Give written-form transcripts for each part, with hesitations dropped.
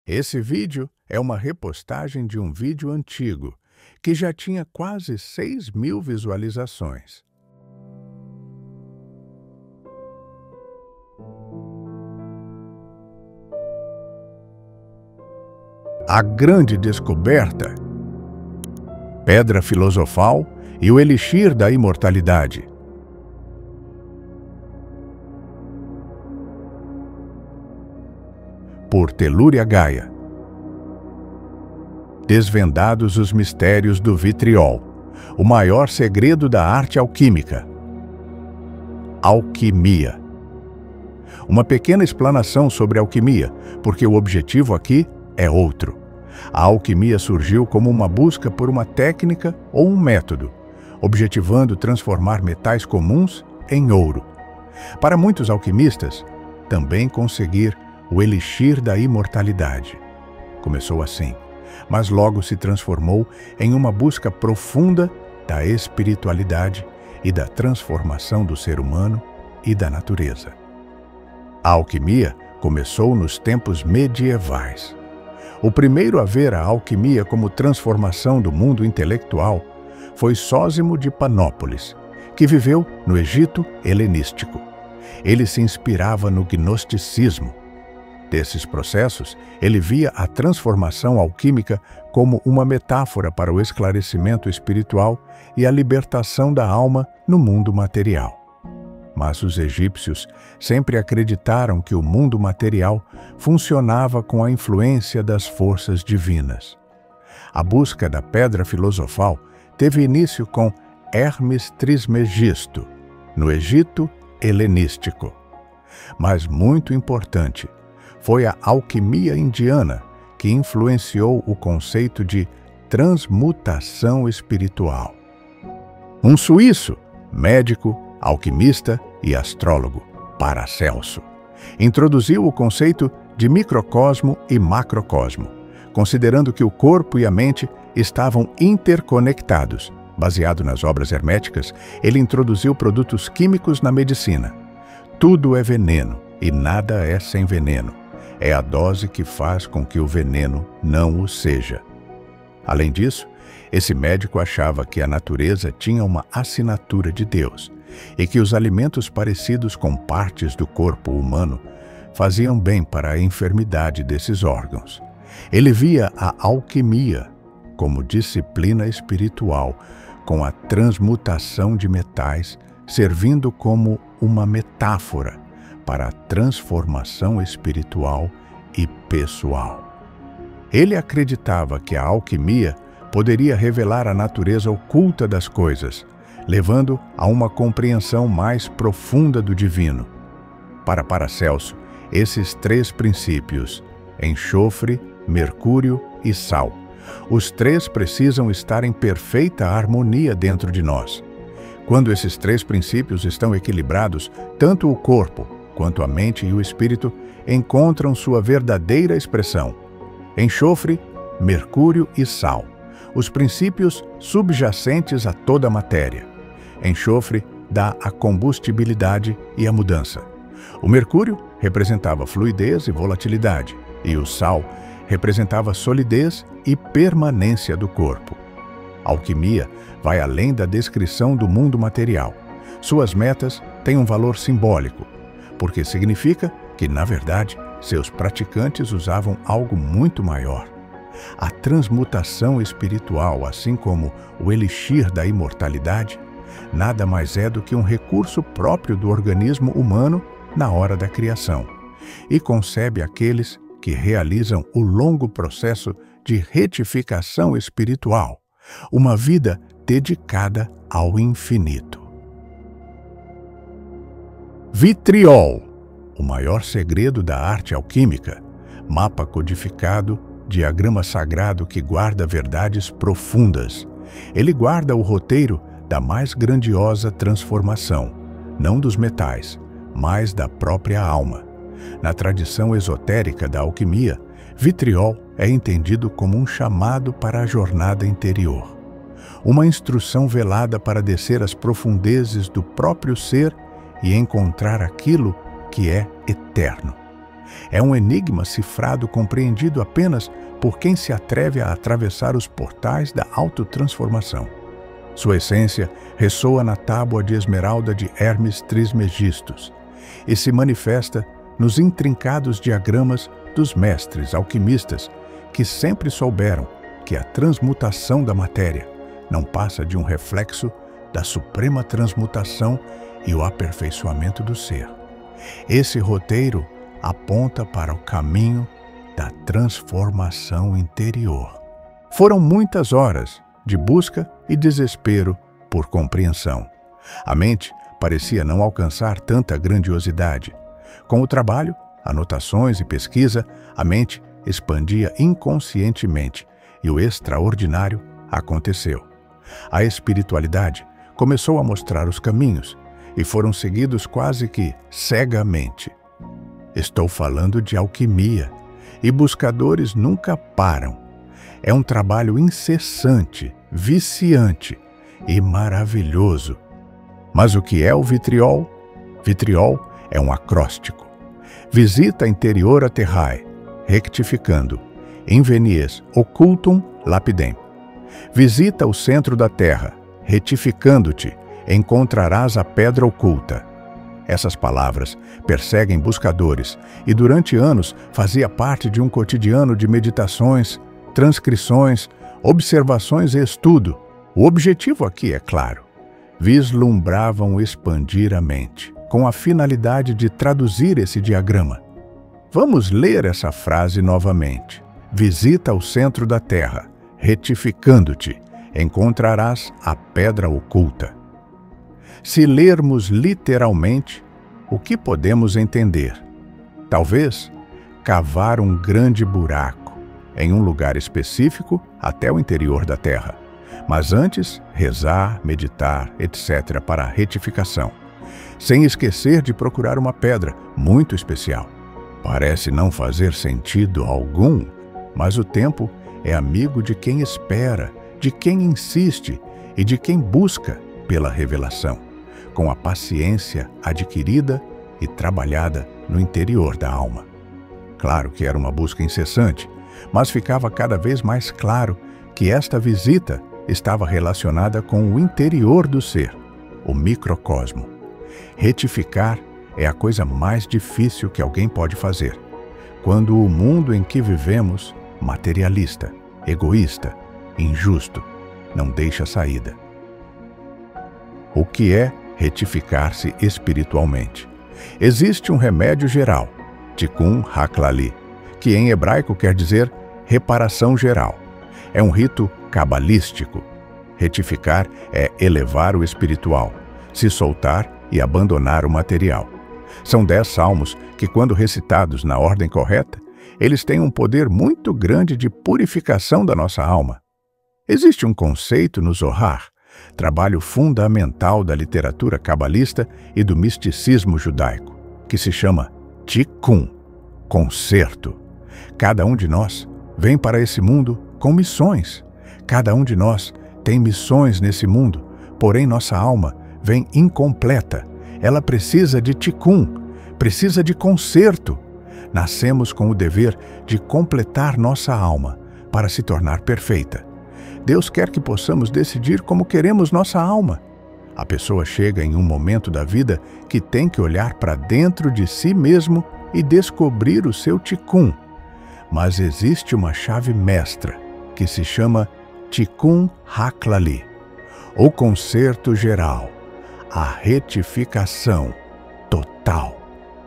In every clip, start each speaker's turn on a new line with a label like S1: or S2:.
S1: Esse vídeo é uma repostagem de um vídeo antigo, que já tinha quase 6.000 visualizações. A grande descoberta, Pedra Filosofal e o Elixir da Imortalidade. Por Telúria Gaia. Desvendados os mistérios do vitriol, o maior segredo da arte alquímica. Alquimia. Uma pequena explanação sobre alquimia, porque o objetivo aqui é outro. A alquimia surgiu como uma busca por uma técnica ou um método, objetivando transformar metais comuns em ouro. Para muitos alquimistas, também conseguir o elixir da imortalidade. Começou assim, mas logo se transformou em uma busca profunda da espiritualidade e da transformação do ser humano e da natureza. A alquimia começou nos tempos medievais. O primeiro a ver a alquimia como transformação do mundo intelectual foi Sósimo de Panópolis, que viveu no Egito helenístico. Ele se inspirava no gnosticismo. Desses processos, ele via a transformação alquímica como uma metáfora para o esclarecimento espiritual e a libertação da alma no mundo material. Mas os egípcios sempre acreditaram que o mundo material funcionava com a influência das forças divinas. A busca da pedra filosofal teve início com Hermes Trismegisto, no Egito helenístico. Mas muito importante, foi a alquimia indiana que influenciou o conceito de transmutação espiritual. Um suíço, médico, alquimista e astrólogo, Paracelso, introduziu o conceito de microcosmo e macrocosmo, considerando que o corpo e a mente estavam interconectados. Baseado nas obras herméticas, ele introduziu produtos químicos na medicina. Tudo é veneno e nada é sem veneno. É a dose que faz com que o veneno não o seja. Além disso, esse médico achava que a natureza tinha uma assinatura de Deus e que os alimentos parecidos com partes do corpo humano faziam bem para a enfermidade desses órgãos. Ele via a alquimia como disciplina espiritual, com a transmutação de metais servindo como uma metáfora para a transformação espiritual e pessoal. Ele acreditava que a alquimia poderia revelar a natureza oculta das coisas, levando a uma compreensão mais profunda do divino. Para Paracelso, esses três princípios, enxofre, mercúrio e sal, os três precisam estar em perfeita harmonia dentro de nós. Quando esses três princípios estão equilibrados, tanto o corpo quanto a mente e o espírito encontram sua verdadeira expressão. Enxofre, mercúrio e sal, os princípios subjacentes a toda a matéria. Enxofre dá a combustibilidade e a mudança. O mercúrio representava fluidez e volatilidade, e o sal representava solidez e permanência do corpo. A alquimia vai além da descrição do mundo material. Suas metas têm um valor simbólico, porque significa que, na verdade, seus praticantes usavam algo muito maior. A transmutação espiritual, assim como o elixir da imortalidade, nada mais é do que um recurso próprio do organismo humano na hora da criação, e concebe aqueles que realizam o longo processo de retificação espiritual, uma vida dedicada ao infinito. Vitriol, o maior segredo da arte alquímica, mapa codificado, diagrama sagrado que guarda verdades profundas. Ele guarda o roteiro da mais grandiosa transformação, não dos metais, mas da própria alma. Na tradição esotérica da alquimia, vitriol é entendido como um chamado para a jornada interior, uma instrução velada para descer às profundezas do próprio ser e encontrar aquilo que é eterno. É um enigma cifrado compreendido apenas por quem se atreve a atravessar os portais da autotransformação. Sua essência ressoa na tábua de esmeralda de Hermes Trismegistus e se manifesta nos intrincados diagramas dos mestres alquimistas que sempre souberam que a transmutação da matéria não passa de um reflexo da suprema transmutação e o aperfeiçoamento do ser. Esse roteiro aponta para o caminho da transformação interior. Foram muitas horas de busca e desespero por compreensão. A mente parecia não alcançar tanta grandiosidade. Com o trabalho, anotações e pesquisa, a mente expandia inconscientemente e o extraordinário aconteceu. A espiritualidade começou a mostrar os caminhos e foram seguidos quase que cegamente. Estou falando de alquimia, e buscadores nunca param. É um trabalho incessante, viciante e maravilhoso. Mas o que é o vitriol? Vitriol é um acróstico. Visita interior terrae, rectificando, invenies occultum lapidem. Visita o centro da terra, retificando-te, encontrarás a pedra oculta. Essas palavras perseguem buscadores e durante anos fazia parte de um cotidiano de meditações, transcrições, observações e estudo. O objetivo aqui é claro. Vislumbravam expandir a mente, com a finalidade de traduzir esse diagrama. Vamos ler essa frase novamente. Visita o centro da terra, retificando-te, encontrarás a pedra oculta. Se lermos literalmente, o que podemos entender? Talvez cavar um grande buraco em um lugar específico até o interior da terra. Mas antes, rezar, meditar, etc. para a retificação. Sem esquecer de procurar uma pedra muito especial. Parece não fazer sentido algum, mas o tempo é amigo de quem espera, de quem insiste e de quem busca pela revelação, com a paciência adquirida e trabalhada no interior da alma. Claro que era uma busca incessante, mas ficava cada vez mais claro que esta visita estava relacionada com o interior do ser, o microcosmo. Retificar é a coisa mais difícil que alguém pode fazer, quando o mundo em que vivemos, materialista, egoísta, injusto, não deixa saída. O que é retificar-se espiritualmente? Existe um remédio geral, Tikkun Haklali, que em hebraico quer dizer reparação geral. É um rito cabalístico. Retificar é elevar o espiritual, se soltar e abandonar o material. São 10 salmos que, quando recitados na ordem correta, eles têm um poder muito grande de purificação da nossa alma. Existe um conceito no Zohar, trabalho fundamental da literatura cabalista e do misticismo judaico, que se chama Tikkun, conserto. Cada um de nós vem para esse mundo com missões. Cada um de nós tem missões nesse mundo, porém nossa alma vem incompleta. Ela precisa de Tikkun, precisa de conserto. Nascemos com o dever de completar nossa alma para se tornar perfeita. Deus quer que possamos decidir como queremos nossa alma. A pessoa chega em um momento da vida que tem que olhar para dentro de si mesmo e descobrir o seu Tikkun. Mas existe uma chave mestra que se chama Tikkun Haklali, o conserto geral, a retificação total.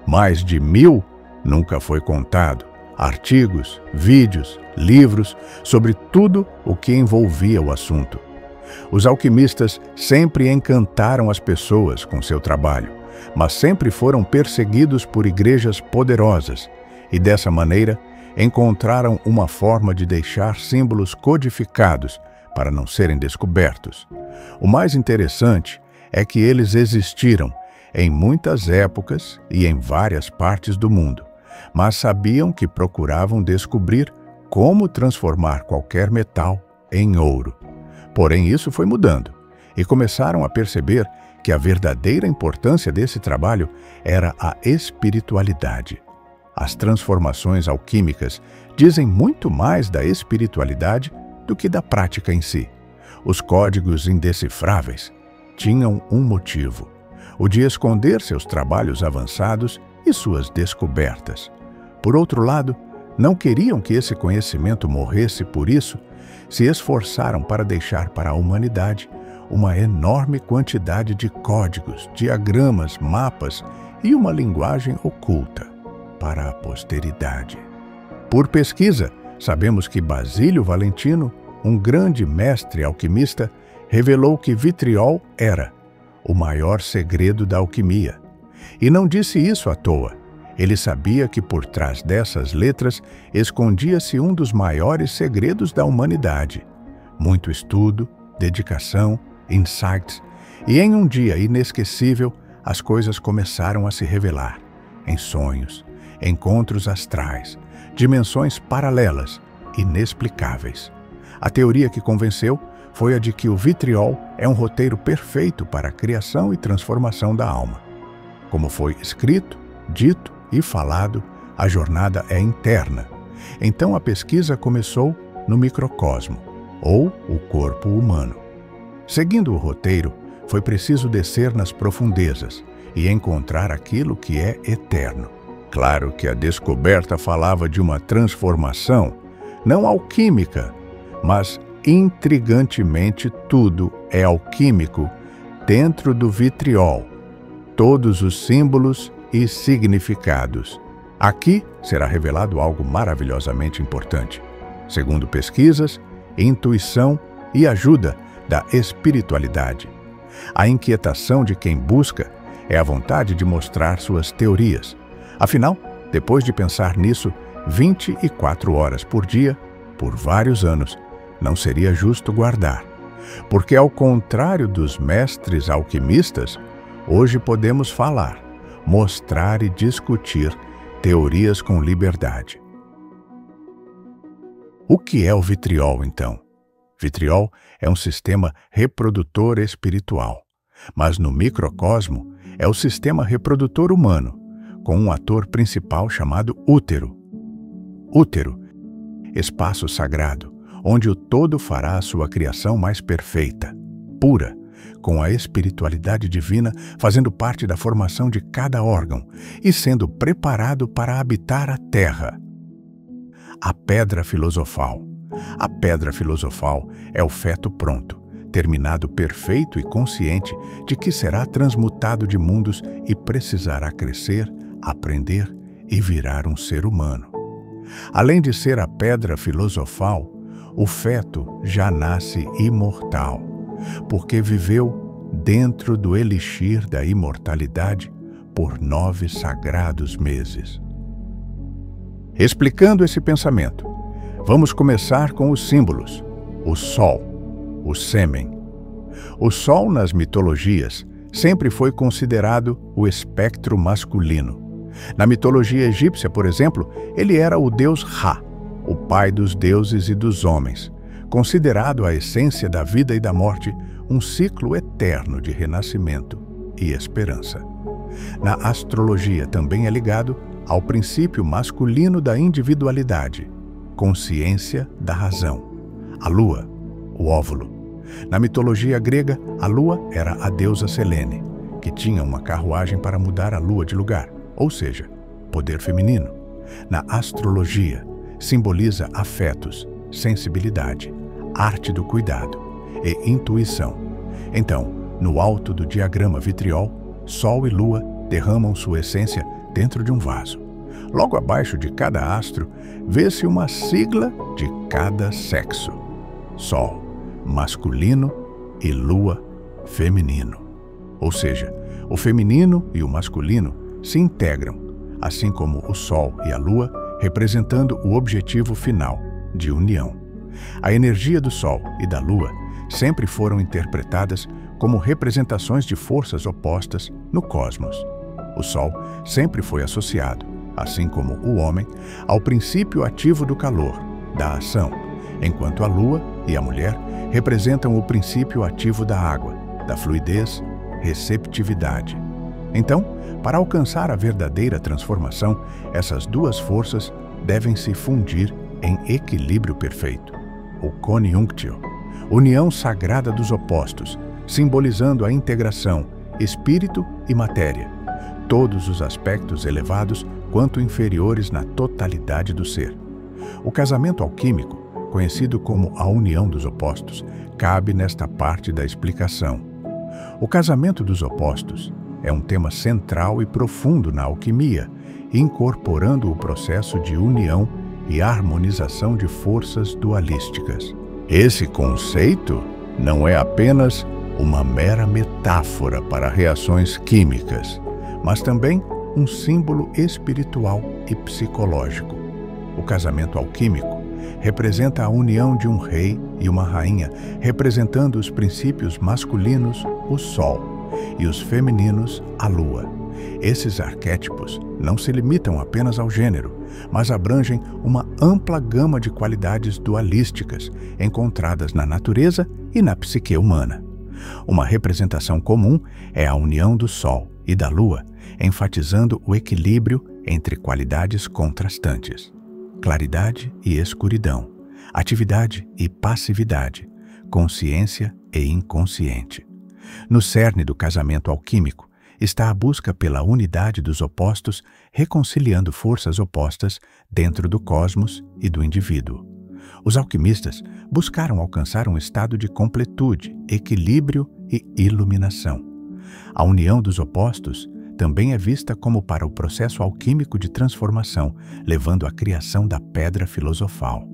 S1: Mais de 1000 nunca foi contado. Artigos, vídeos, livros sobre tudo o que envolvia o assunto. Os alquimistas sempre encantaram as pessoas com seu trabalho, mas sempre foram perseguidos por igrejas poderosas e, dessa maneira, encontraram uma forma de deixar símbolos codificados para não serem descobertos. O mais interessante é que eles existiram em muitas épocas e em várias partes do mundo, mas sabiam que procuravam descobrir como transformar qualquer metal em ouro. Porém, isso foi mudando, e começaram a perceber que a verdadeira importância desse trabalho era a espiritualidade. As transformações alquímicas dizem muito mais da espiritualidade do que da prática em si. Os códigos indecifráveis tinham um motivo: o de esconder seus trabalhos avançados e suas descobertas. Por outro lado, não queriam que esse conhecimento morresse, por isso, se esforçaram para deixar para a humanidade uma enorme quantidade de códigos, diagramas, mapas e uma linguagem oculta para a posteridade. Por pesquisa, sabemos que Basílio Valentino, um grande mestre alquimista, revelou que vitriol era o maior segredo da alquimia. E não disse isso à toa. Ele sabia que por trás dessas letras escondia-se um dos maiores segredos da humanidade. Muito estudo, dedicação, insights, e em um dia inesquecível, as coisas começaram a se revelar. Em sonhos, encontros astrais, dimensões paralelas, inexplicáveis. A teoria que convenceu foi a de que o vitriol é um roteiro perfeito para a criação e transformação da alma. Como foi escrito, dito e falado, a jornada é interna. Então a pesquisa começou no microcosmo, ou o corpo humano. Seguindo o roteiro, foi preciso descer nas profundezas e encontrar aquilo que é eterno. Claro que a descoberta falava de uma transformação, não alquímica, mas intrigantemente tudo é alquímico dentro do vitriol, todos os símbolos e significados. Aqui será revelado algo maravilhosamente importante. Segundo pesquisas, intuição e ajuda da espiritualidade. A inquietação de quem busca é a vontade de mostrar suas teorias. Afinal, depois de pensar nisso 24 horas por dia, por vários anos, não seria justo guardar. Porque, ao contrário dos mestres alquimistas, hoje podemos falar, mostrar e discutir teorias com liberdade. O que é o vitriol, então? Vitriol é um sistema reprodutor espiritual, mas no microcosmo é o sistema reprodutor humano, com um ator principal chamado útero. Útero, espaço sagrado, onde o todo fará a sua criação mais perfeita, pura, com a espiritualidade divina fazendo parte da formação de cada órgão e sendo preparado para habitar a terra. A pedra filosofal. A pedra filosofal é o feto pronto, terminado perfeito e consciente de que será transmutado de mundos e precisará crescer, aprender e virar um ser humano. Além de ser a pedra filosofal, o feto já nasce imortal, porque viveu dentro do elixir da imortalidade por 9 sagrados meses. Explicando esse pensamento, vamos começar com os símbolos. O sol, o sêmen. O sol nas mitologias sempre foi considerado o espectro masculino. Na mitologia egípcia, por exemplo, ele era o deus Ra, o pai dos deuses e dos homens, considerado a essência da vida e da morte, um ciclo eterno de renascimento e esperança. Na astrologia também é ligado ao princípio masculino da individualidade, consciência da razão. A lua, o óvulo. Na mitologia grega, a lua era a deusa Selene, que tinha uma carruagem para mudar a lua de lugar, ou seja, poder feminino. Na astrologia, simboliza afetos, sensibilidade, arte do cuidado e intuição. Então, no alto do diagrama vitriol, Sol e Lua derramam sua essência dentro de um vaso. Logo abaixo de cada astro, vê-se uma sigla de cada sexo. Sol, masculino, e Lua, feminino. Ou seja, o feminino e o masculino se integram, assim como o Sol e a Lua, representando o objetivo final, de união. A energia do Sol e da Lua sempre foram interpretadas como representações de forças opostas no cosmos. O Sol sempre foi associado, assim como o homem, ao princípio ativo do calor, da ação, enquanto a Lua e a mulher representam o princípio ativo da água, da fluidez, receptividade. Então, Para alcançar a verdadeira transformação, essas duas forças devem se fundir em equilíbrio perfeito. O Conjunctio, união sagrada dos opostos, simbolizando a integração, espírito e matéria, todos os aspectos elevados quanto inferiores na totalidade do ser. O casamento alquímico, conhecido como a união dos opostos, cabe nesta parte da explicação. O casamento dos opostos é um tema central e profundo na alquimia, incorporando o processo de união e harmonização de forças dualísticas. Esse conceito não é apenas uma mera metáfora para reações químicas, mas também um símbolo espiritual e psicológico. O casamento alquímico representa a união de um rei e uma rainha, representando os princípios masculinos, o Sol, e os femininos, a Lua. Esses arquétipos não se limitam apenas ao gênero, mas abrangem uma ampla gama de qualidades dualísticas encontradas na natureza e na psique humana. Uma representação comum é a união do Sol e da Lua, enfatizando o equilíbrio entre qualidades contrastantes: claridade e escuridão, atividade e passividade, consciência e inconsciente. No cerne do casamento alquímico está a busca pela unidade dos opostos, reconciliando forças opostas dentro do cosmos e do indivíduo. Os alquimistas buscaram alcançar um estado de completude, equilíbrio e iluminação. A união dos opostos também é vista como para o processo alquímico de transformação, levando à criação da pedra filosofal.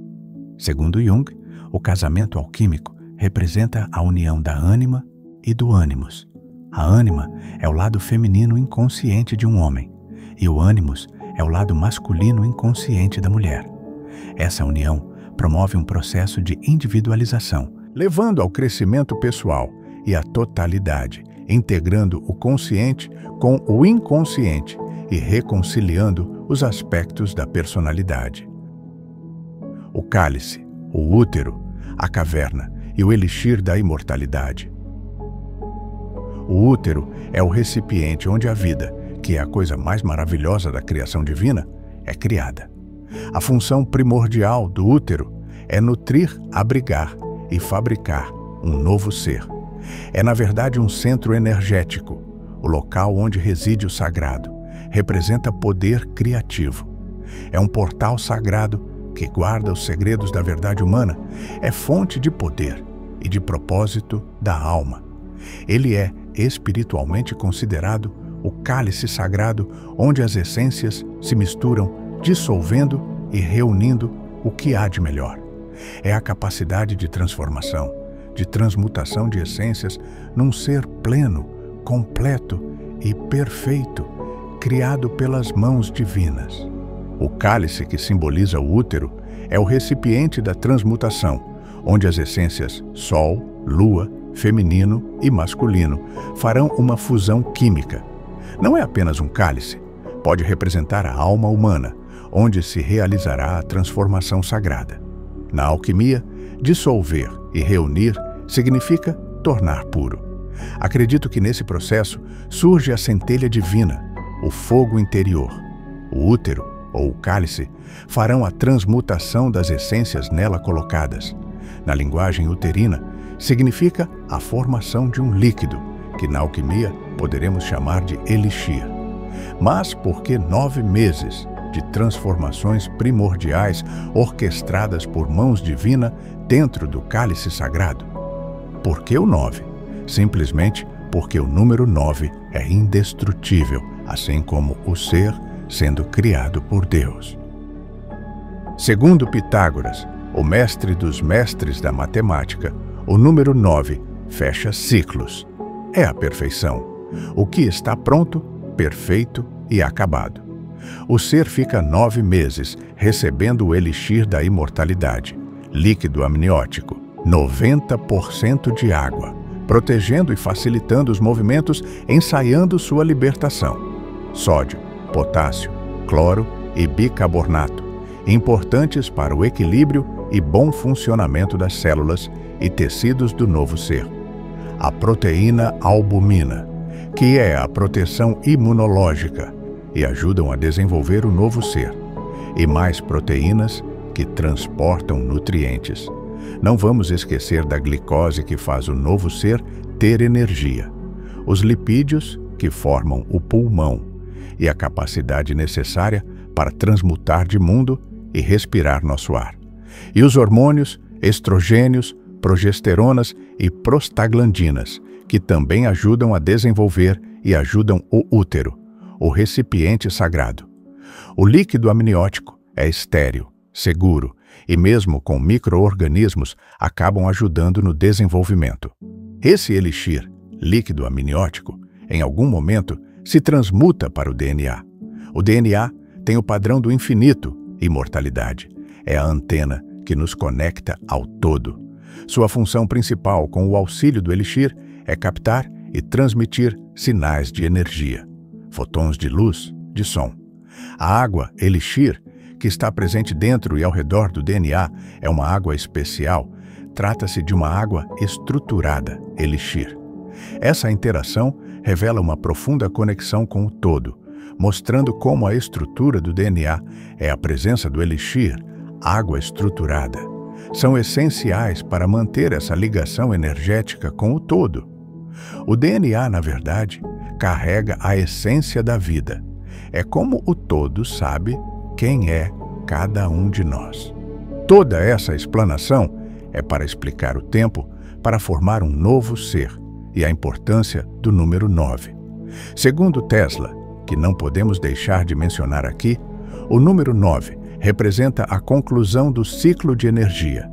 S1: Segundo Jung, o casamento alquímico representa a união da ânima e do ânimos. A ânima é o lado feminino inconsciente de um homem, e o ânimos é o lado masculino inconsciente da mulher. Essa união promove um processo de individualização, levando ao crescimento pessoal e à totalidade, integrando o consciente com o inconsciente e reconciliando os aspectos da personalidade. O cálice, o útero, a caverna e o elixir da imortalidade. O útero é o recipiente onde a vida, que é a coisa mais maravilhosa da criação divina, é criada. A função primordial do útero é nutrir, abrigar e fabricar um novo ser. É, na verdade, um centro energético, o local onde reside o sagrado. Representa poder criativo. É um portal sagrado que guarda os segredos da verdade humana. É fonte de poder e de propósito da alma. Ele é espiritualmente considerado o cálice sagrado onde as essências se misturam, dissolvendo e reunindo o que há de melhor. É a capacidade de transformação, de transmutação de essências num ser pleno, completo e perfeito, criado pelas mãos divinas. O cálice, que simboliza o útero, é o recipiente da transmutação, onde as essências Sol, Lua, feminino e masculino farão uma fusão química. Não é apenas um cálice, pode representar a alma humana, onde se realizará a transformação sagrada. Na alquimia, dissolver e reunir significa tornar puro. Acredito que nesse processo surge a centelha divina, o fogo interior. O útero, ou o cálice, farão a transmutação das essências nela colocadas. Na linguagem uterina, significa a formação de um líquido, que na alquimia poderemos chamar de elixir. Mas por que 9 meses de transformações primordiais orquestradas por mãos divinas dentro do cálice sagrado? Por que o 9? Simplesmente porque o número 9 é indestrutível, assim como o ser sendo criado por Deus. Segundo Pitágoras, o mestre dos mestres da matemática, o número 9 fecha ciclos. É a perfeição. O que está pronto, perfeito e acabado. O ser fica 9 meses recebendo o elixir da imortalidade, líquido amniótico, 90% de água, protegendo e facilitando os movimentos, ensaiando sua libertação. Sódio, potássio, cloro e bicarbonato, importantes para o equilíbrio e bom funcionamento das células e tecidos do novo ser. A proteína albumina, que é a proteção imunológica, e ajudam a desenvolver o novo ser, e mais proteínas que transportam nutrientes. Não vamos esquecer da glicose que faz o novo ser ter energia, os lipídios que formam o pulmão e a capacidade necessária para transmutar de mundo e respirar nosso ar, e os hormônios, estrogênios, progesteronas e prostaglandinas, que também ajudam a desenvolver e ajudam o útero, o recipiente sagrado. O líquido amniótico é estéril, seguro e mesmo com micro-organismos acabam ajudando no desenvolvimento. Esse elixir, líquido amniótico, em algum momento se transmuta para o DNA. O DNA tem o padrão do infinito, imortalidade. É a antena que nos conecta ao todo. Sua função principal com o auxílio do elixir é captar e transmitir sinais de energia, fotons de luz, de som. A água elixir, que está presente dentro e ao redor do DNA, é uma água especial. Trata-se de uma água estruturada, elixir. Essa interação revela uma profunda conexão com o todo, mostrando como a estrutura do DNA é a presença do elixir, água estruturada. São essenciais para manter essa ligação energética com o todo. O DNA, na verdade, carrega a essência da vida. É como o todo sabe quem é cada um de nós. Toda essa explanação é para explicar o tempo para formar um novo ser e a importância do número 9. Segundo Tesla, que não podemos deixar de mencionar aqui, o número 9 representa a conclusão do ciclo de energia.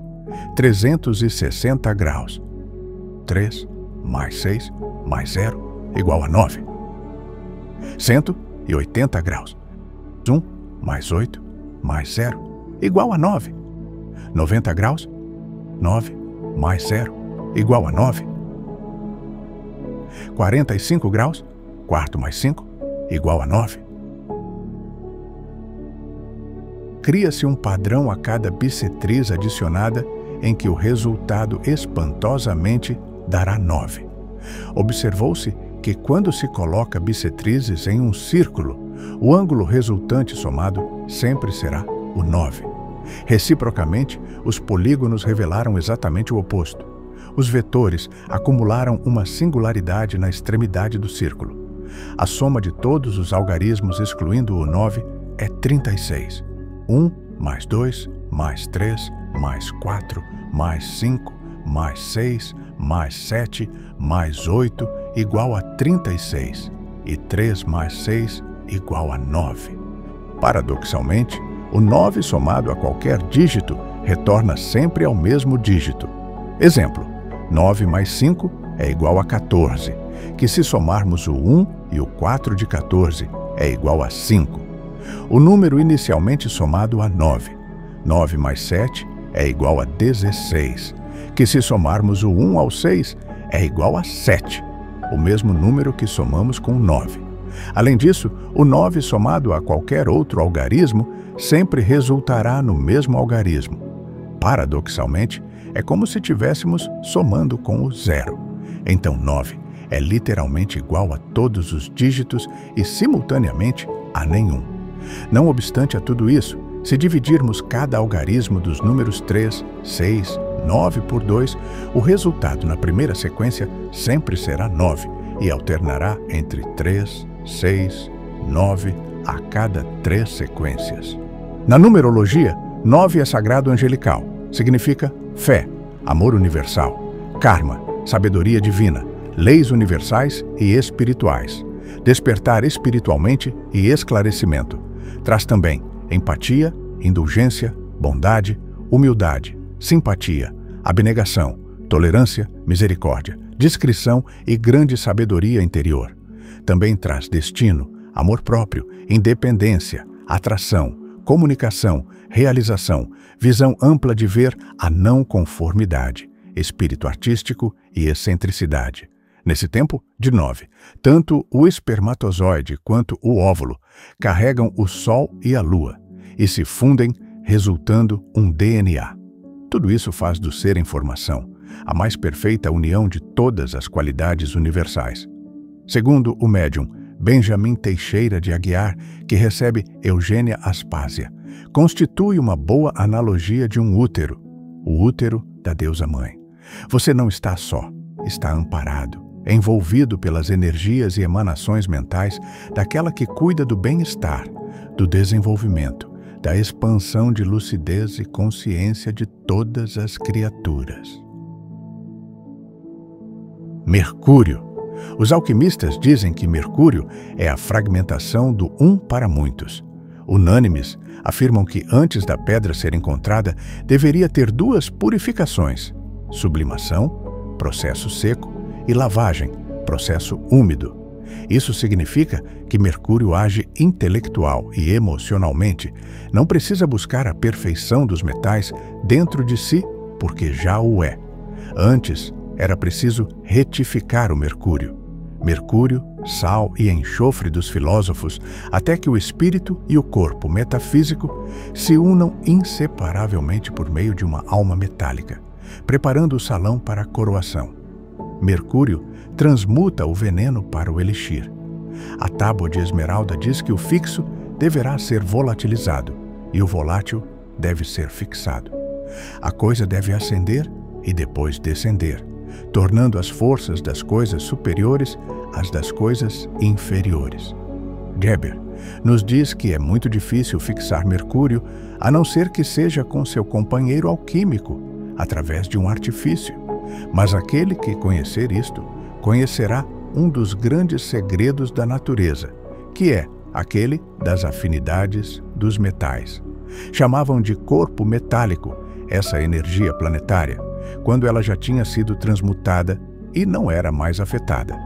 S1: 360 graus. 3 mais 6 mais 0 igual a 9. 180 graus. 1 mais 8 mais 0 igual a 9. 90 graus. 9 mais 0 igual a 9. 45 graus. 4 mais 5 igual a 9. Cria-se um padrão a cada bissetriz adicionada em que o resultado espantosamente dará 9. Observou-se que quando se coloca bissetrizes em um círculo, o ângulo resultante somado sempre será o 9. Reciprocamente, os polígonos revelaram exatamente o oposto. Os vetores acumularam uma singularidade na extremidade do círculo. A soma de todos os algarismos, excluindo o 9, é 36. 1 mais 2 mais 3 mais 4 mais 5 mais 6 mais 7 mais 8 igual a 36 e 3 mais 6 igual a 9. Paradoxalmente, o 9 somado a qualquer dígito retorna sempre ao mesmo dígito. Exemplo, 9 mais 5 é igual a 14, que se somarmos o 1 e o 4 de 14 é igual a 5. O número inicialmente somado a 9. 9 mais 7 é igual a 16, que se somarmos o 1 ao 6 é igual a 7, o mesmo número que somamos com o 9. Além disso, o 9 somado a qualquer outro algarismo sempre resultará no mesmo algarismo. Paradoxalmente, é como se estivéssemos somando com o 0. Então 9 é literalmente igual a todos os dígitos e simultaneamente a nenhum. Não obstante a tudo isso, se dividirmos cada algarismo dos números 3, 6, 9 por 2, o resultado na primeira sequência sempre será 9 e alternará entre 3, 6, 9 a cada 3 sequências. Na numerologia, 9 é sagrado angelical, significa fé, amor universal, karma, sabedoria divina, leis universais e espirituais, despertar espiritualmente e esclarecimento. Traz também empatia, indulgência, bondade, humildade, simpatia, abnegação, tolerância, misericórdia, discrição e grande sabedoria interior. Também traz destino, amor próprio, independência, atração, comunicação, realização, visão ampla de ver a não conformidade, espírito artístico e excentricidade. Nesse tempo, de 9, tanto o espermatozoide quanto o óvulo carregam o Sol e a Lua e se fundem, resultando um DNA. Tudo isso faz do ser informação, a mais perfeita união de todas as qualidades universais. Segundo o médium Benjamin Teixeira de Aguiar, que recebe Eugênia Aspásia, constitui uma boa analogia de um útero, o útero da deusa mãe. Você não está só, está amparado, envolvido pelas energias e emanações mentais daquela que cuida do bem-estar, do desenvolvimento, da expansão de lucidez e consciência de todas as criaturas. Mercúrio. Os alquimistas dizem que Mercúrio é a fragmentação do um para muitos. Unânimes afirmam que antes da pedra ser encontrada deveria ter duas purificações: sublimação, processo seco, e lavagem, processo úmido. Isso significa que Mercúrio age intelectual e emocionalmente. Não precisa buscar a perfeição dos metais dentro de si, porque já o é. Antes, era preciso retificar o Mercúrio. Mercúrio, sal e enxofre dos filósofos, até que o espírito e o corpo metafísico se unam inseparavelmente por meio de uma alma metálica, preparando o salão para a coroação. Mercúrio transmuta o veneno para o elixir. A tábua de esmeralda diz que o fixo deverá ser volatilizado e o volátil deve ser fixado. A coisa deve ascender e depois descender, tornando as forças das coisas superiores as das coisas inferiores. Geber nos diz que é muito difícil fixar Mercúrio, a não ser que seja com seu companheiro alquímico, através de um artifício. Mas aquele que conhecer isto, conhecerá um dos grandes segredos da natureza, que é aquele das afinidades dos metais. Chamavam de corpo metálico essa energia planetária, quando ela já tinha sido transmutada e não era mais afetada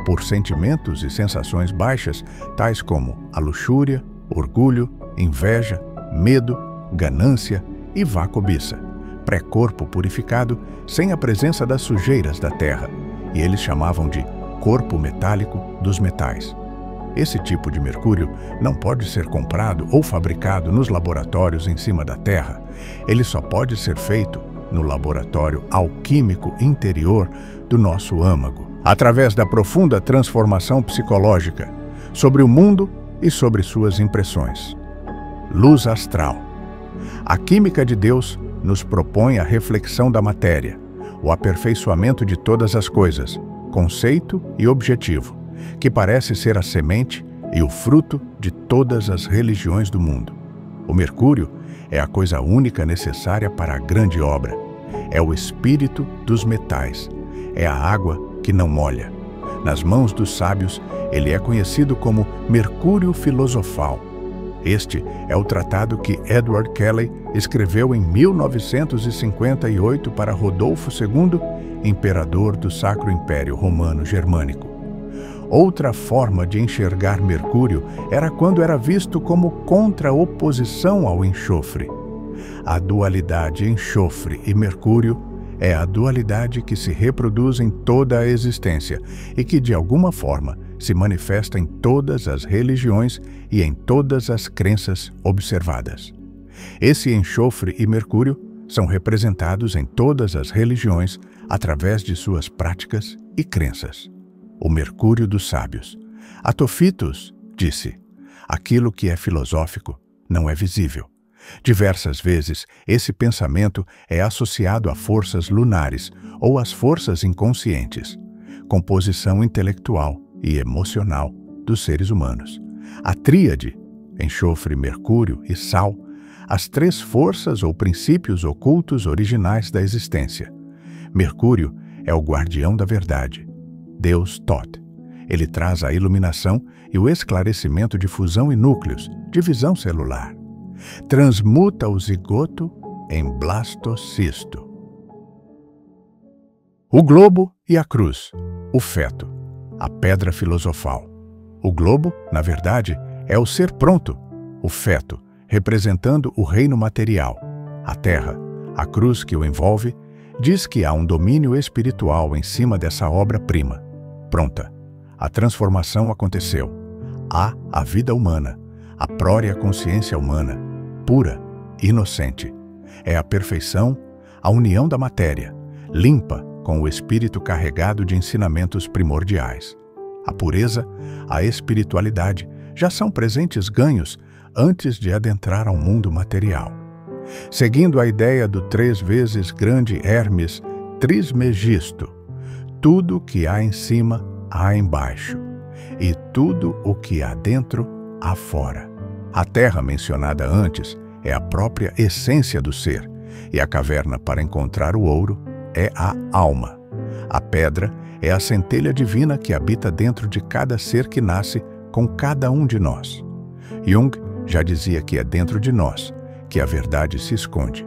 S1: por sentimentos e sensações baixas, tais como a luxúria, orgulho, inveja, medo, ganância e vá cobiça. Pré-corpo purificado sem a presença das sujeiras da terra, e eles chamavam de corpo metálico dos metais. Esse tipo de mercúrio não pode ser comprado ou fabricado nos laboratórios em cima da terra. Ele só pode ser feito no laboratório alquímico interior do nosso âmago, através da profunda transformação psicológica sobre o mundo e sobre suas impressões. Luz astral. A química de Deus nos propõe a reflexão da matéria, o aperfeiçoamento de todas as coisas, conceito e objetivo, que parece ser a semente e o fruto de todas as religiões do mundo. O mercúrio é a coisa única necessária para a grande obra. É o espírito dos metais. É a água que não molha. Nas mãos dos sábios, ele é conhecido como Mercúrio Filosofal. Este é o tratado que Edward Kelly escreveu em 1958 para Rodolfo II, imperador do Sacro Império Romano Germânico. Outra forma de enxergar Mercúrio era quando era visto como contra-oposição ao enxofre. A dualidade enxofre e Mercúrio é a dualidade que se reproduz em toda a existência e que, de alguma forma, se manifesta em todas as religiões e em todas as crenças observadas. Esse enxofre e Mercúrio são representados em todas as religiões através de suas práticas e crenças. O Mercúrio dos sábios. Atofitos disse: aquilo que é filosófico não é visível. Diversas vezes, esse pensamento é associado a forças lunares ou às forças inconscientes, composição intelectual e emocional dos seres humanos. A tríade, enxofre, mercúrio e sal, as três forças ou princípios ocultos originais da existência. Mercúrio é o guardião da verdade, Deus Thoth. Ele traz a iluminação e o esclarecimento de fusão em núcleos, divisão celular. Transmuta o zigoto em blastocisto. O globo e a cruz, o feto, a pedra filosofal. O globo, na verdade, é o ser pronto, o feto, representando o reino material. A terra, a cruz que o envolve, diz que há um domínio espiritual em cima dessa obra-prima. Pronta. A transformação aconteceu. Há a vida humana, a própria consciência humana, pura, inocente. É a perfeição, a união da matéria, limpa com o espírito carregado de ensinamentos primordiais. A pureza, a espiritualidade já são presentes ganhos antes de adentrar ao mundo material. Seguindo a ideia do 3 vezes grande Hermes Trismegisto, tudo que há em cima, há embaixo, e tudo o que há dentro, há fora. A terra mencionada antes é a própria essência do ser, e a caverna para encontrar o ouro é a alma. A pedra é a centelha divina que habita dentro de cada ser que nasce com cada um de nós. Jung já dizia que é dentro de nós que a verdade se esconde.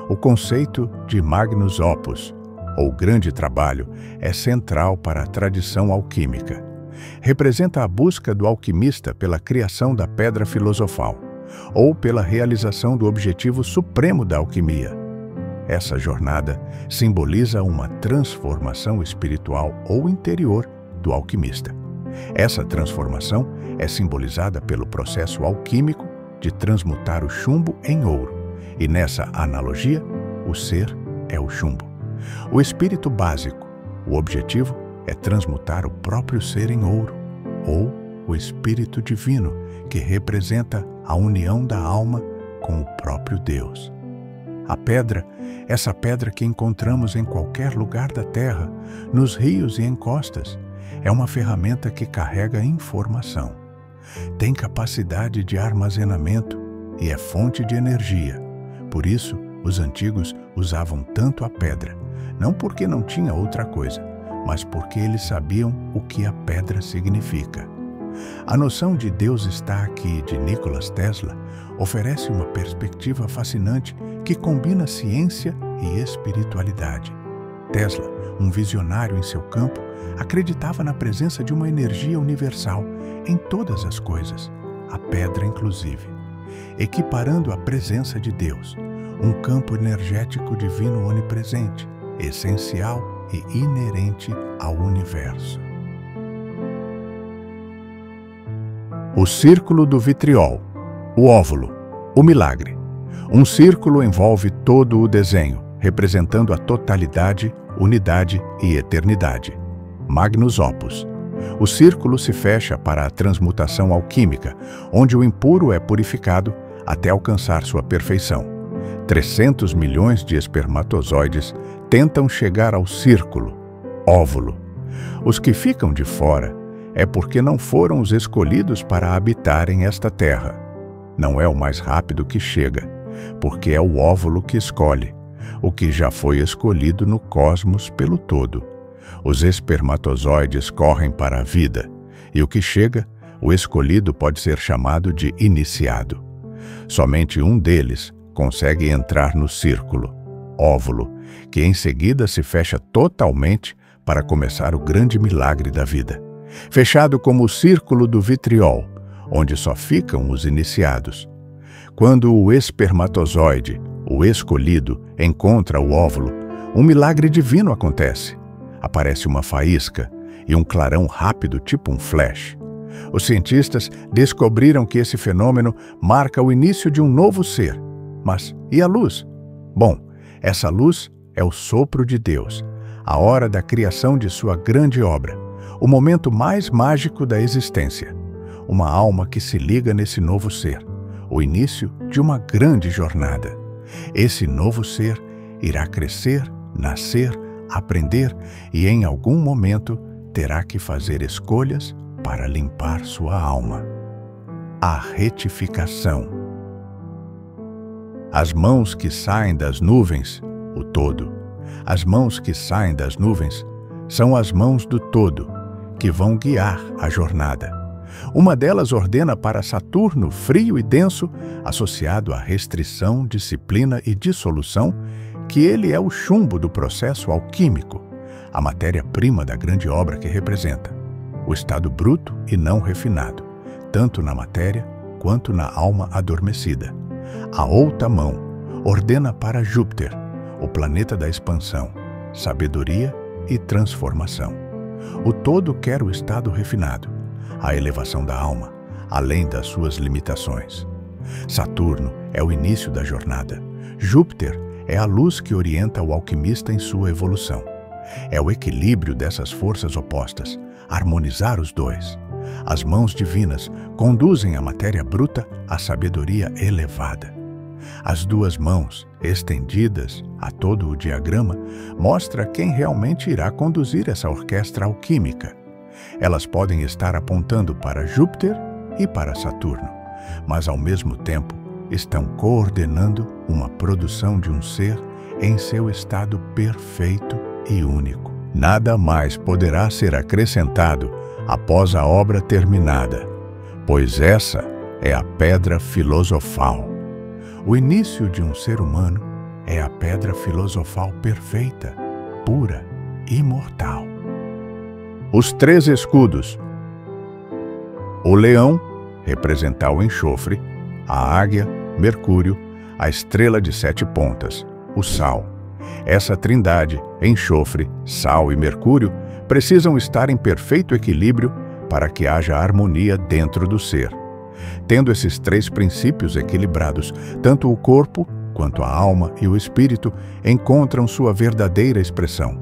S1: O conceito de Magnus Opus, ou grande trabalho, é central para a tradição alquímica. Representa a busca do alquimista pela criação da pedra filosofal, ou pela realização do objetivo supremo da alquimia. Essa jornada simboliza uma transformação espiritual ou interior do alquimista. Essa transformação é simbolizada pelo processo alquímico de transmutar o chumbo em ouro, e nessa analogia, o ser é o chumbo. O espírito básico, o objetivo é transmutar o próprio ser em ouro, ou o espírito divino, que representa a união da alma com o próprio Deus. A pedra, essa pedra que encontramos em qualquer lugar da terra, nos rios e encostas, é uma ferramenta que carrega informação. Tem capacidade de armazenamento e é fonte de energia. Por isso, os antigos usavam tanto a pedra, não porque não tinha outra coisa, mas porque eles sabiam o que a pedra significa. A noção de Deus está aqui, de Nikola Tesla, oferece uma perspectiva fascinante que combina ciência e espiritualidade. Tesla, um visionário em seu campo, acreditava na presença de uma energia universal em todas as coisas, a pedra inclusive, equiparando a presença de Deus, um campo energético divino onipresente, essencial e inerente ao universo. O círculo do vitriol, o óvulo, o milagre. Um círculo envolve todo o desenho, representando a totalidade, unidade e eternidade. Magnus Opus. O círculo se fecha para a transmutação alquímica, onde o impuro é purificado até alcançar sua perfeição. 300 milhões de espermatozoides tentam chegar ao círculo, óvulo. Os que ficam de fora é porque não foram os escolhidos para habitarem esta terra. Não é o mais rápido que chega, porque é o óvulo que escolhe, o que já foi escolhido no cosmos pelo todo. Os espermatozoides correm para a vida, e o que chega, o escolhido pode ser chamado de iniciado. Somente um deles consegue entrar no círculo, óvulo, que em seguida se fecha totalmente para começar o grande milagre da vida. Fechado como o círculo do vitriol, onde só ficam os iniciados. Quando o espermatozoide, o escolhido, encontra o óvulo, um milagre divino acontece. Aparece uma faísca e um clarão rápido, tipo um flash. Os cientistas descobriram que esse fenômeno marca o início de um novo ser. Mas e a luz? Bom, essa luz é o sopro de Deus, a hora da criação de sua grande obra, o momento mais mágico da existência. Uma alma que se liga nesse novo ser, o início de uma grande jornada. Esse novo ser irá crescer, nascer, aprender e em algum momento terá que fazer escolhas para limpar sua alma. A retificação. As mãos que saem das nuvens, o todo. As mãos que saem das nuvens são as mãos do todo, que vão guiar a jornada. Uma delas ordena para Saturno frio e denso, associado à restrição, disciplina e dissolução, que ele é o chumbo do processo alquímico, a matéria-prima da grande obra que representa, o estado bruto e não refinado, tanto na matéria quanto na alma adormecida. A outra mão ordena para Júpiter, o planeta da expansão, sabedoria e transformação. O todo quer o estado refinado, a elevação da alma, além das suas limitações. Saturno é o início da jornada. Júpiter é a luz que orienta o alquimista em sua evolução. É o equilíbrio dessas forças opostas, harmonizar os dois. As mãos divinas conduzem a matéria bruta à sabedoria elevada. As duas mãos, estendidas a todo o diagrama, mostra quem realmente irá conduzir essa orquestra alquímica. Elas podem estar apontando para Júpiter e para Saturno, mas ao mesmo tempo estão coordenando uma produção de um ser em seu estado perfeito e único. Nada mais poderá ser acrescentado após a obra terminada, pois essa é a pedra filosofal. O início de um ser humano é a pedra filosofal perfeita, pura, imortal. Os 3 escudos. O leão representa o enxofre, a águia, Mercúrio, a estrela de 7 pontas, o sal. Essa trindade, enxofre, sal e Mercúrio, precisam estar em perfeito equilíbrio para que haja harmonia dentro do ser. Tendo esses 3 princípios equilibrados, tanto o corpo, quanto a alma e o espírito encontram sua verdadeira expressão.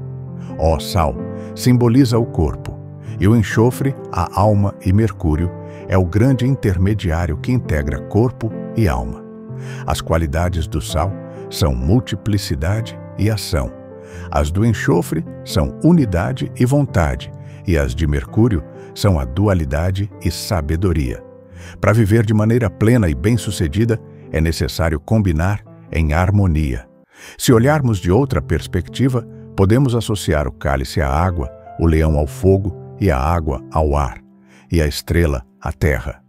S1: O sal simboliza o corpo, e o enxofre, a alma e Mercúrio é o grande intermediário que integra corpo e alma. As qualidades do sal são multiplicidade e ação. As do enxofre são unidade e vontade, e as de Mercúrio são a dualidade e sabedoria. Para viver de maneira plena e bem-sucedida, é necessário combinar em harmonia. Se olharmos de outra perspectiva, podemos associar o cálice à água, o leão ao fogo e a água ao ar, e a estrela à terra.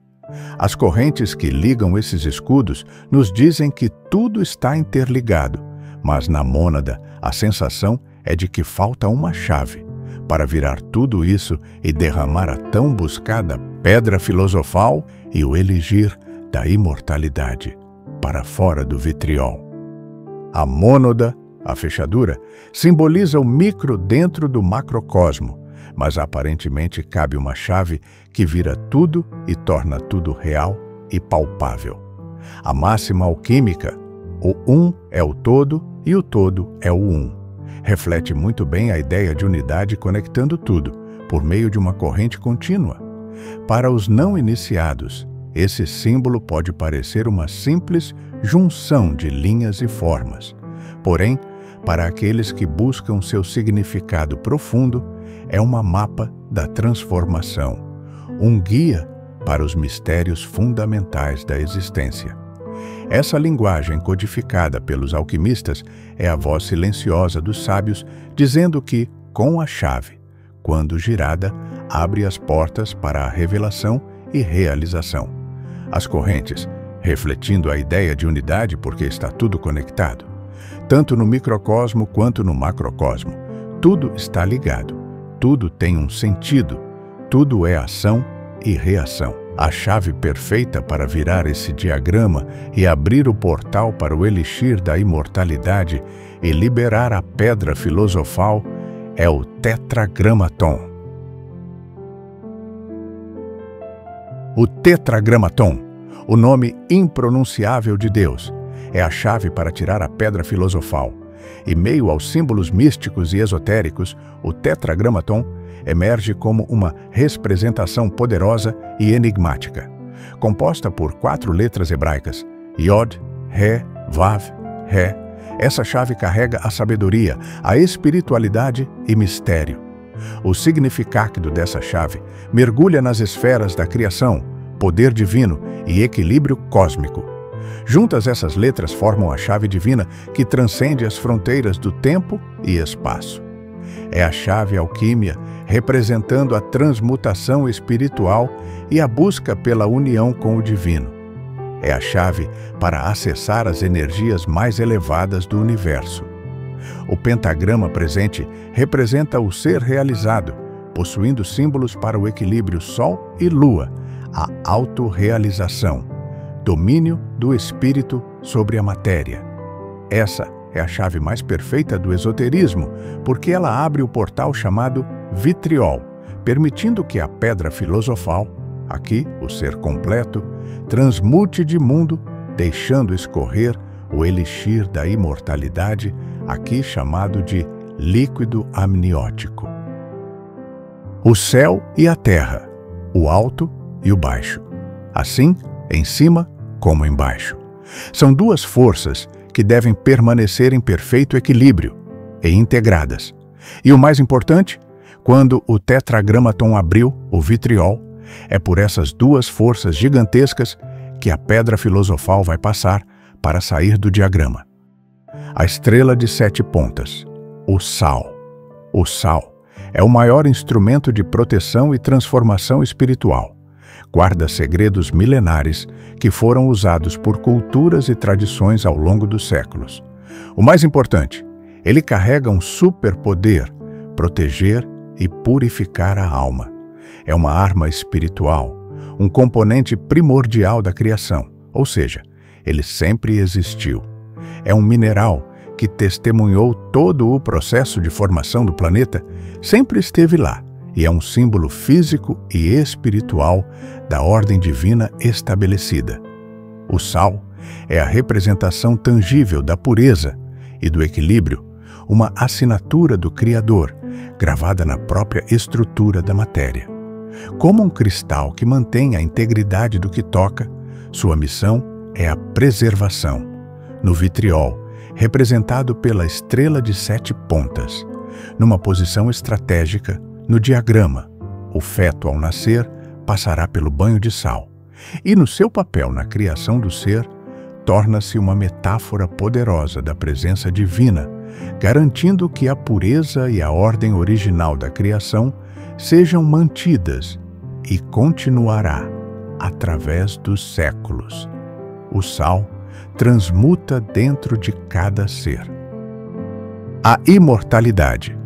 S1: As correntes que ligam esses escudos nos dizem que tudo está interligado, mas na mônada a sensação é de que falta uma chave para virar tudo isso e derramar a tão buscada pedra filosofal e o elixir da imortalidade para fora do vitriol. A mônada, a fechadura, simboliza o micro dentro do macrocosmo, mas aparentemente cabe uma chave que vira tudo e torna tudo real e palpável. A máxima alquímica, o um é o todo e o todo é o um, reflete muito bem a ideia de unidade conectando tudo, por meio de uma corrente contínua. Para os não iniciados, esse símbolo pode parecer uma simples junção de linhas e formas. Porém, para aqueles que buscam seu significado profundo, é uma mapa da transformação, um guia para os mistérios fundamentais da existência. Essa linguagem codificada pelos alquimistas é a voz silenciosa dos sábios, dizendo que, com a chave, quando girada, abre as portas para a revelação e realização. As correntes, refletindo a ideia de unidade porque está tudo conectado. Tanto no microcosmo quanto no macrocosmo, tudo está ligado, tudo tem um sentido, tudo é ação e reação. A chave perfeita para virar esse diagrama e abrir o portal para o elixir da imortalidade e liberar a pedra filosofal é o Tetragramaton. O Tetragramaton, o nome impronunciável de Deus, é a chave para tirar a pedra filosofal. E meio aos símbolos místicos e esotéricos, o Tetragramaton emerge como uma representação poderosa e enigmática. Composta por 4 letras hebraicas, Yod, He, Vav, He, essa chave carrega a sabedoria, a espiritualidade e mistério. O significado dessa chave mergulha nas esferas da criação, poder divino e equilíbrio cósmico. Juntas, essas letras formam a chave divina que transcende as fronteiras do tempo e espaço. É a chave alquímia representando a transmutação espiritual e a busca pela união com o divino. É a chave para acessar as energias mais elevadas do universo. O pentagrama presente representa o ser realizado, possuindo símbolos para o equilíbrio Sol e Lua, a autorrealização, domínio do espírito sobre a matéria. Essa é a chave mais perfeita do esoterismo, porque ela abre o portal chamado vitriol, permitindo que a pedra filosofal, aqui o ser completo, transmute de mundo, deixando escorrer o elixir da imortalidade, aqui chamado de líquido amniótico. o céu e a terra, o alto e o baixo, assim em cima como embaixo. São duas forças que devem permanecer em perfeito equilíbrio e integradas. E o mais importante, quando o tetragramaton abriu o vitriol, é por essas duas forças gigantescas que a pedra filosofal vai passar para sair do diagrama. A estrela de 7 pontas, o sal. O sal é o maior instrumento de proteção e transformação espiritual. Guarda segredos milenares que foram usados por culturas e tradições ao longo dos séculos. O mais importante, ele carrega um superpoder: proteger e purificar a alma. É uma arma espiritual, um componente primordial da criação, ou seja, ele sempre existiu. É um mineral que testemunhou todo o processo de formação do planeta, sempre esteve lá, e é um símbolo físico e espiritual da ordem divina estabelecida. O sal é a representação tangível da pureza e do equilíbrio, uma assinatura do Criador, gravada na própria estrutura da matéria. Como um cristal que mantém a integridade do que toca, sua missão é a preservação. No vitriol, representado pela estrela de 7 pontas, numa posição estratégica, no diagrama, o feto ao nascer passará pelo banho de sal, e no seu papel na criação do ser, torna-se uma metáfora poderosa da presença divina, garantindo que a pureza e a ordem original da criação sejam mantidas e continuará através dos séculos. O sal transmuta dentro de cada ser. A imortalidade.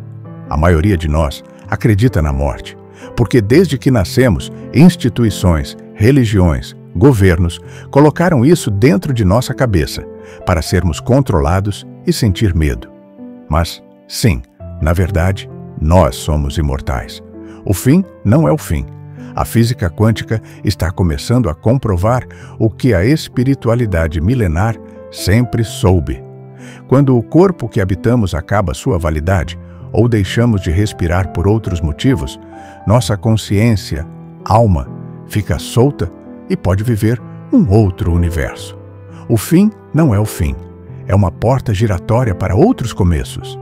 S1: A maioria de nós acredita na morte, porque desde que nascemos, instituições, religiões, governos colocaram isso dentro de nossa cabeça, para sermos controlados e sentir medo. Mas, sim, na verdade, nós somos imortais. O fim não é o fim. A física quântica está começando a comprovar o que a espiritualidade milenar sempre soube. Quando o corpo que habitamos acaba sua validade, ou deixamos de respirar por outros motivos, nossa consciência, alma, fica solta e pode viver um outro universo. O fim não é o fim. É uma porta giratória para outros começos.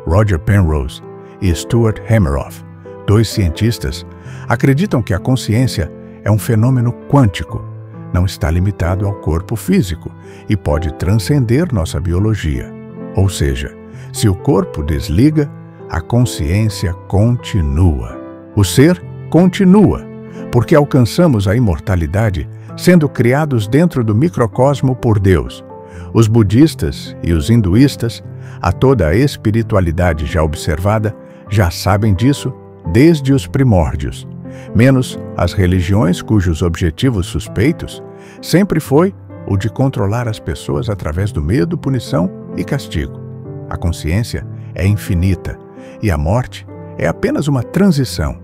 S1: Roger Penrose e Stuart Hameroff, 2 cientistas, acreditam que a consciência é um fenômeno quântico, não está limitado ao corpo físico e pode transcender nossa biologia. Ou seja, se o corpo desliga, a consciência continua. O ser continua, porque alcançamos a imortalidade sendo criados dentro do microcosmo por Deus. Os budistas e os hinduístas, a toda a espiritualidade já observada, já sabem disso desde os primórdios, menos as religiões cujos objetivos suspeitos sempre foi o de controlar as pessoas através do medo, punição e castigo. A consciência é infinita e a morte é apenas uma transição.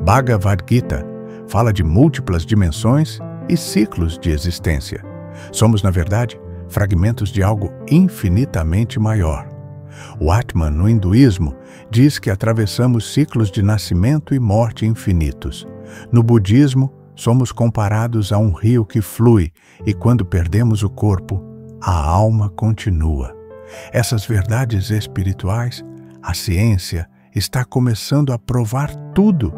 S1: Bhagavad Gita fala de múltiplas dimensões e ciclos de existência. Somos, na verdade, fragmentos de algo infinitamente maior. O Atman, no hinduísmo, diz que atravessamos ciclos de nascimento e morte infinitos. No budismo, somos comparados a um rio que flui e, quando perdemos o corpo, a alma continua. Essas verdades espirituais, a ciência está começando a provar tudo.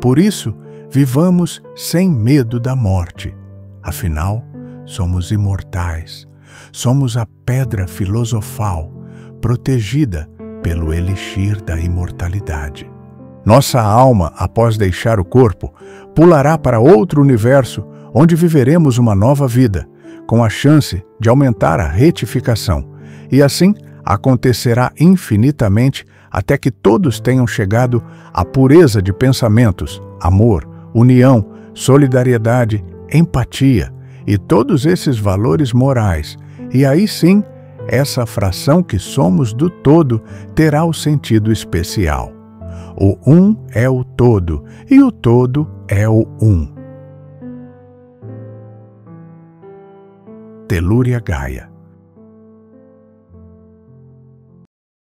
S1: Por isso, vivamos sem medo da morte. Afinal, somos imortais. Somos a pedra filosofal, protegida pelo elixir da imortalidade. Nossa alma, após deixar o corpo, pulará para outro universo, onde viveremos uma nova vida, com a chance de aumentar a retificação, e assim acontecerá infinitamente até que todos tenham chegado à pureza de pensamentos, amor, união, solidariedade, empatia e todos esses valores morais, e aí sim, essa fração que somos do todo terá o sentido especial. O um é o todo e o todo é o um. Telúria Gaia.